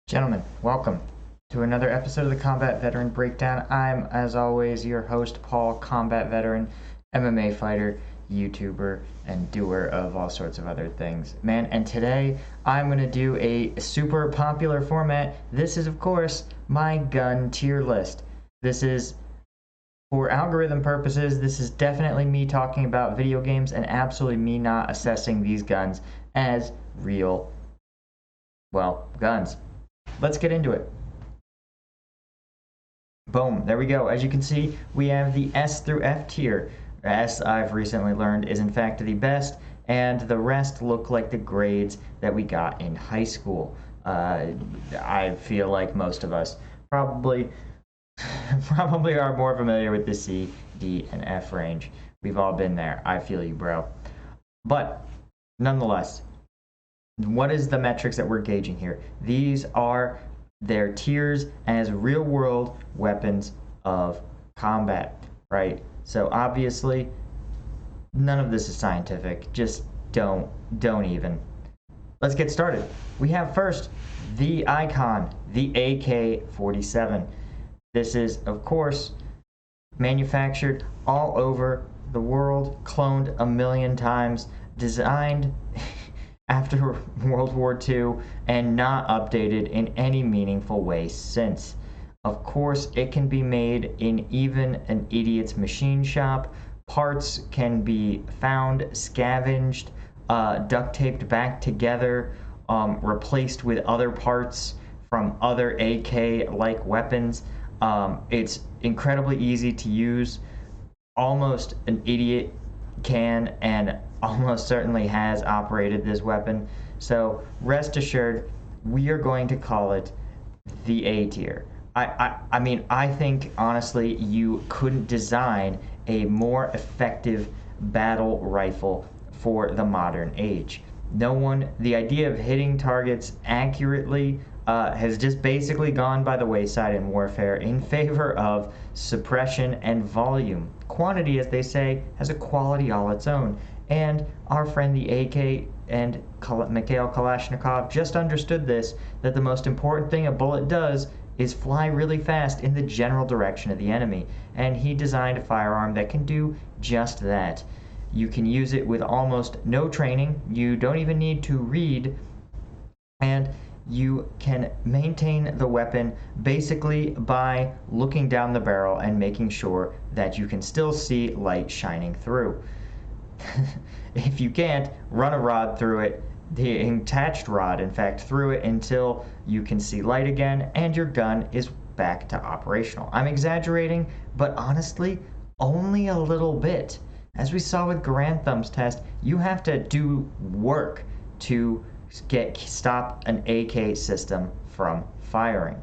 Gentlemen, welcome to another episode of the Combat Veteran Breakdown. I'm, as always, your host, Paul, combat veteran, MMA fighter, YouTuber, and doer of all sorts of other things. Man, and today I'm going to do a super popular format. This is, of course, my gun tier list. This is, for algorithm purposes, this is definitely me talking about video games and absolutely me not assessing these guns as real, well, guns. Let's get into it. Boom, there we go. As you can see, we have the S through F tier. S, I've recently learned, is in fact the best, and the rest look like the grades that we got in high school. I feel like most of us probably are more familiar with the C, D, and F range. We've all been there. I feel you, bro. But nonetheless, what is the metrics that we're gauging here? These are their tiers as real-world weapons of combat, right? So obviously, none of this is scientific. Just don't even. Let's get started. We have first the icon, the AK-47. This is, of course, manufactured all over the world, cloned a million times, designed after World War II, and not updated in any meaningful way since. Of course, it can be made in even an idiot's machine shop. Parts can be found, scavenged, duct taped back together, replaced with other parts from other AK-like weapons. It's incredibly easy to use. Almost an idiot can and almost certainly has operated this weapon. So rest assured, we are going to call it the A tier. I mean, I think honestly you couldn't design a more effective battle rifle for the modern age. The idea of hitting targets accurately has just basically gone by the wayside in warfare in favor of suppression and volume. Quantity, as they say, has a quality all its own. And our friend the AK and Mikhail Kalashnikov just understood this, that the most important thing a bullet does is fly really fast in the general direction of the enemy. And he designed a firearm that can do just that. You can use it with almost no training. You don't even need to read. And you can maintain the weapon basically by looking down the barrel and making sure that you can still see light shining through. If you can't, run a rod through it, the attached rod, in fact, through it until you can see light again and your gun is back to operational. I'm exaggerating, but honestly, only a little bit. As we saw with Garantham's test, you have to do work to stop an AK system from firing.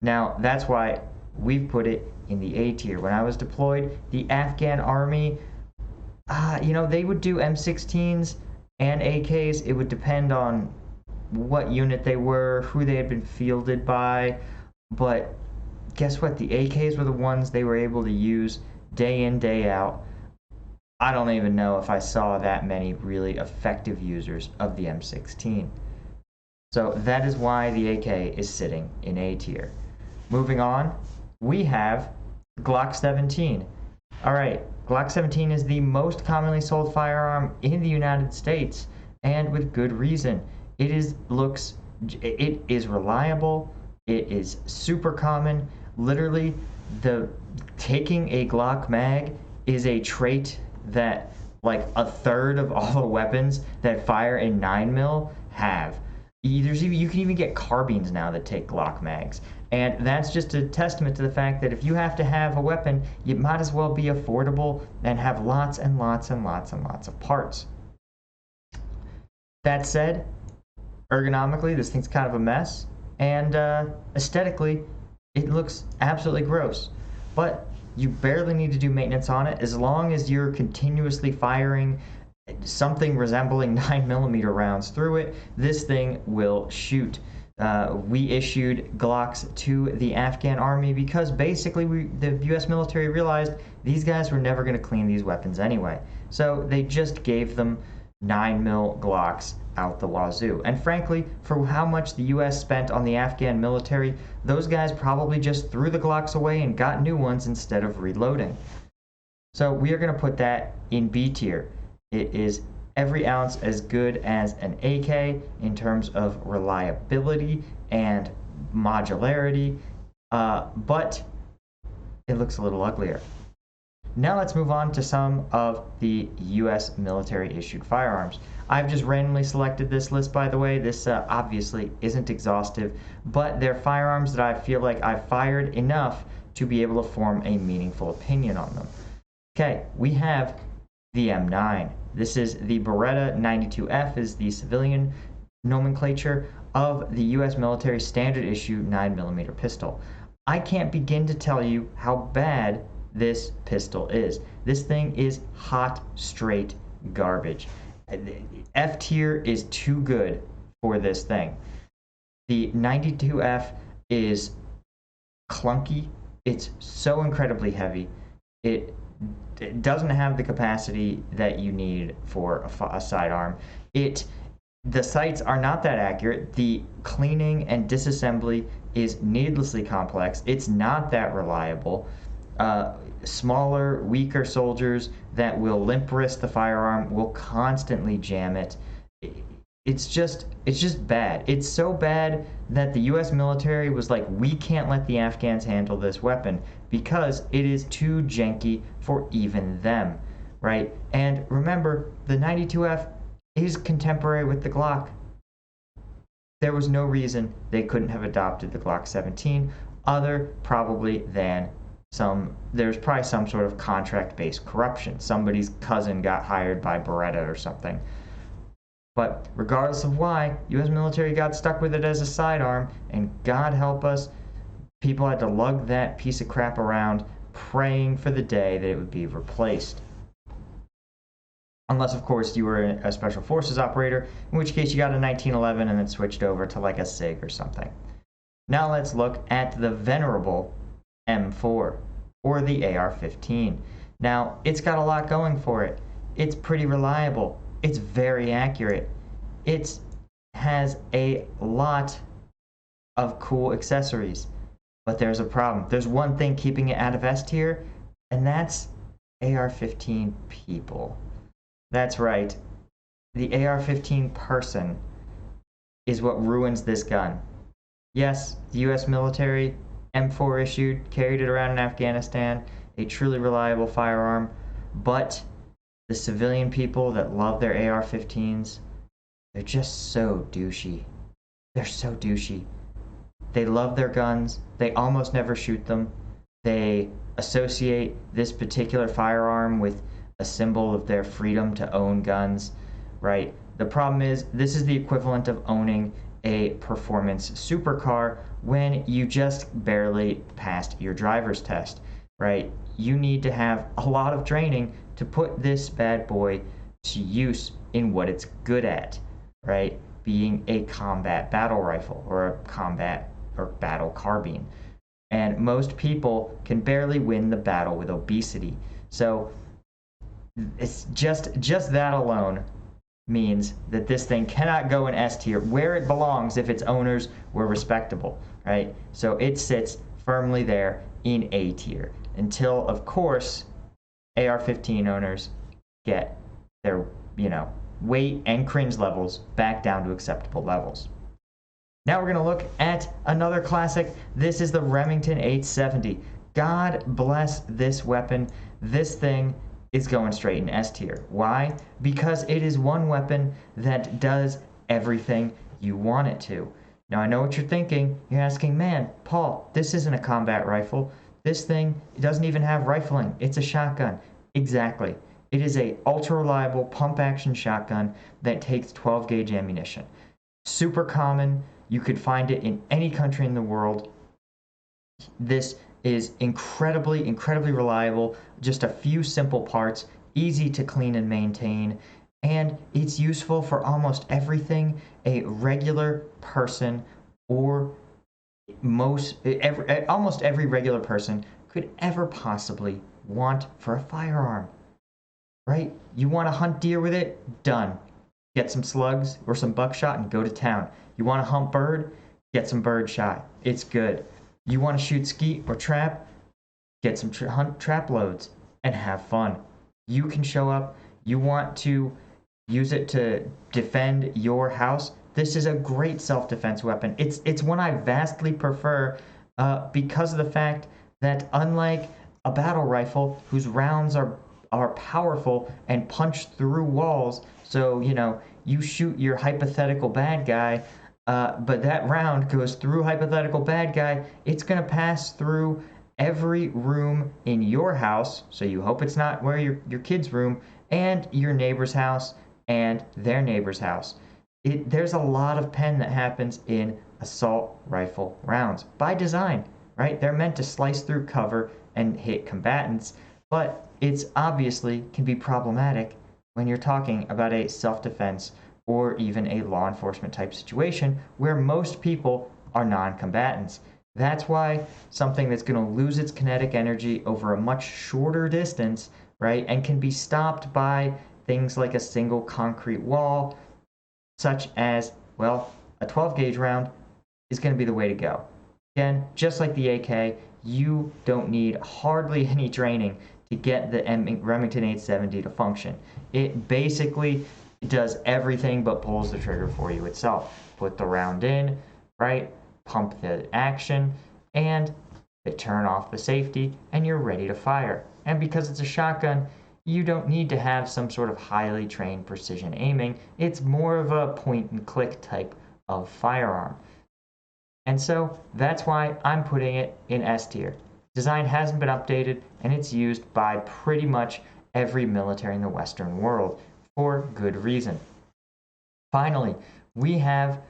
Now, that's why we've put it in the A tier. When I was deployed, the Afghan army, they would do M16s and AKs. It would depend on what unit they were, who they had been fielded by. But guess what? The AKs were the ones they were able to use day in, day out. I don't even know if I saw that many really effective users of the M16. So that is why the AK is sitting in A tier. Moving on, we have Glock 17. All right. Glock 17 is the most commonly sold firearm in the United States, and with good reason. It is reliable, it is super common. Literally, taking a Glock mag is a trait that like a third of all the weapons that fire in 9mm have. You can even get carbines now that take Glock mags. And that's just a testament to the fact that if you have to have a weapon, you might as well be affordable and have lots and lots and lots and lots of parts. That said, ergonomically, this thing's kind of a mess. And aesthetically, it looks absolutely gross. But you barely need to do maintenance on it as long as you're continuously firing something resembling 9mm rounds through it. This thing will shoot. We issued Glocks to the Afghan army because basically the US military realized these guys were never going to clean these weapons anyway. So they just gave them 9mm Glocks out the wazoo. And frankly, for how much the US spent on the Afghan military, those guys probably just threw the Glocks away and got new ones instead of reloading. So we are going to put that in B tier. It is every ounce as good as an AK in terms of reliability and modularity, but it looks a little uglier. Now let's move on to some of the US military-issued firearms. I've just randomly selected this list, by the way. This obviously isn't exhaustive, but they're firearms that I feel like I've fired enough to be able to form a meaningful opinion on them. Okay, we have the M9. This is the Beretta 92F, is the civilian nomenclature of the US military standard issue 9mm pistol. I can't begin to tell you how bad this pistol is. This thing is hot, straight garbage. F tier is too good for this thing. The 92F is clunky. It's so incredibly heavy. It doesn't have the capacity that you need for a sidearm. The sights are not that accurate. The cleaning and disassembly is needlessly complex. It's not that reliable. Smaller, weaker soldiers that will limp wrist the firearm will constantly jam it. It's just bad. It's so bad that the US military was like, we can't let the Afghans handle this weapon because it is too janky for even them, right? And remember, the 92F is contemporary with the Glock. There was no reason they couldn't have adopted the Glock 17 other probably than there's probably some sort of contract-based corruption. Somebody's cousin got hired by Beretta or something. But regardless of why, US military got stuck with it as a sidearm, and God help us, people had to lug that piece of crap around praying for the day that it would be replaced. Unless, of course, you were a special forces operator, in which case you got a 1911 and then switched over to like a SIG or something. Now let's look at the Venerable M4, or the AR-15. Now, it's got a lot going for it. It's pretty reliable. It's very accurate. It has a lot of cool accessories. But there's a problem. There's one thing keeping it out of S tier, and that's AR-15 people. That's right. The AR-15 person is what ruins this gun. Yes, the US military, M4 issued, carried it around in Afghanistan, a truly reliable firearm, but the civilian people that love their AR-15s, they're just so douchey. They're so douchey. They love their guns. They almost never shoot them. They associate this particular firearm with a symbol of their freedom to own guns, right? The problem is, this is the equivalent of owning a performance supercar when you just barely passed your driver's test, right? You need to have a lot of training to put this bad boy to use in what it's good at, right? Being a combat battle rifle or a combat or battle carbine. And most people can barely win the battle with obesity. So it's just that alone means that this thing cannot go in S tier where it belongs if its owners were respectable, right? So it sits firmly there in A tier until, of course, AR-15 owners get their, weight and cringe levels back down to acceptable levels. Now we're going to look at another classic. This is the Remington 870. God bless this weapon. This thing is going straight in S tier. Why? Because it is one weapon that does everything you want it to. Now I know what you're thinking. You're asking, man, Paul, this isn't a combat rifle. This thing doesn't even have rifling. It's a shotgun. Exactly. It is a ultra reliable pump action shotgun that takes 12 gauge ammunition. Super common. You could find it in any country in the world. This is incredibly reliable. Just a few simple parts, easy to clean and maintain, and it's useful for almost everything a regular person or almost every regular person could ever possibly want for a firearm, right? You want to hunt deer with it? Done. get some slugs or some buckshot and go to town. You want to hunt bird? Get some bird shot. It's good. You want to shoot skeet or trap? Get some hunt trap loads and have fun. You can show up. You want to use it to defend your house? This is a great self-defense weapon. It's one I vastly prefer because of the fact that unlike a battle rifle whose rounds are powerful and punch through walls, so you shoot your hypothetical bad guy, but that round goes through hypothetical bad guy, it's gonna pass through every room in your house, so you hope it's not where your kid's room, and your neighbor's house and their neighbor's house. There's a lot of pen that happens in assault rifle rounds by design, right? They're meant to slice through cover and hit combatants, but it's obviously can be problematic when you're talking about a self-defense or even a law enforcement type situation where most people are non-combatants. That's why something that's going to lose its kinetic energy over a much shorter distance, right, and can be stopped by things like a single concrete wall, such as, well, a 12 gauge round is going to be the way to go. Again, just like the AK, you don't need hardly any training to get the Remington 870 to function. It basically does everything but pulls the trigger for you itself. Put the round in, right? Pump the action, and turn off the safety, and you're ready to fire. And because it's a shotgun, you don't need to have some sort of highly trained precision aiming. It's more of a point and click type of firearm. And so that's why I'm putting it in S tier. Design hasn't been updated, and it's used by pretty much every military in the Western world for good reason. Finally, we have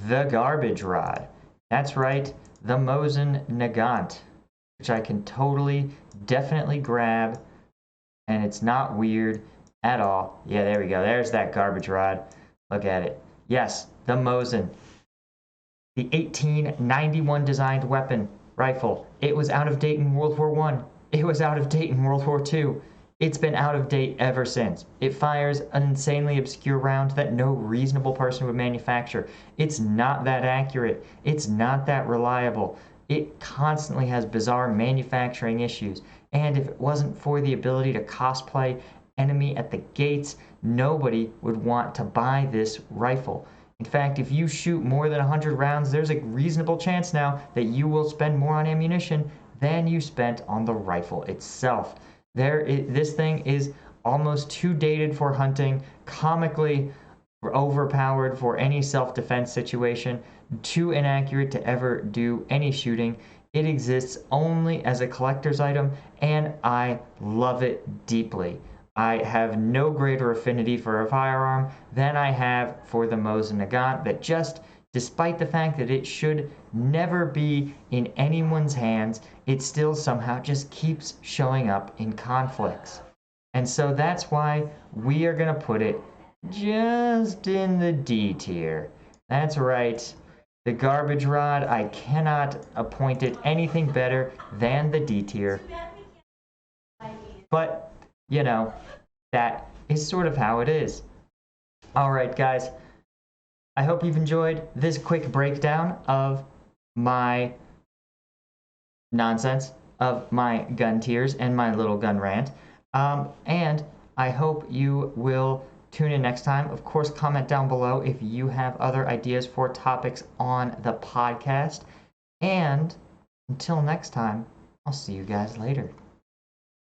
the garbage rod. That's right, the Mosin Nagant, which I can totally, definitely grab, and it's not weird at all. Yeah, there we go. There's that garbage rod. Look at it. Yes, the Mosin. The 1891 designed weapon, rifle. It was out of date in World War I. It was out of date in World War II. It's been out of date ever since. It fires an insanely obscure round that no reasonable person would manufacture. It's not that accurate. It's not that reliable. It constantly has bizarre manufacturing issues. And if it wasn't for the ability to cosplay enemy at the gates, nobody would want to buy this rifle. In fact, if you shoot more than 100 rounds, there's a reasonable chance now that you will spend more on ammunition than you spent on the rifle itself. This thing is almost too dated for hunting, comically overpowered for any self-defense situation, too inaccurate to ever do any shooting. It exists only as a collector's item, and I love it deeply. I have no greater affinity for a firearm than I have for the Mosin Nagant, that just, despite the fact that it should never be in anyone's hands, it still somehow just keeps showing up in conflicts. And so that's why we are going to put it just in the D tier. That's right. The garbage rod, I cannot appoint it anything better than the D tier. But, that is sort of how it is. All right, guys. I hope you've enjoyed this quick breakdown of my nonsense, of my gun tiers and my little gun rant. And I hope you will tune in next time. Of course, comment down below if you have other ideas for topics on the podcast. And until next time, I'll see you guys later.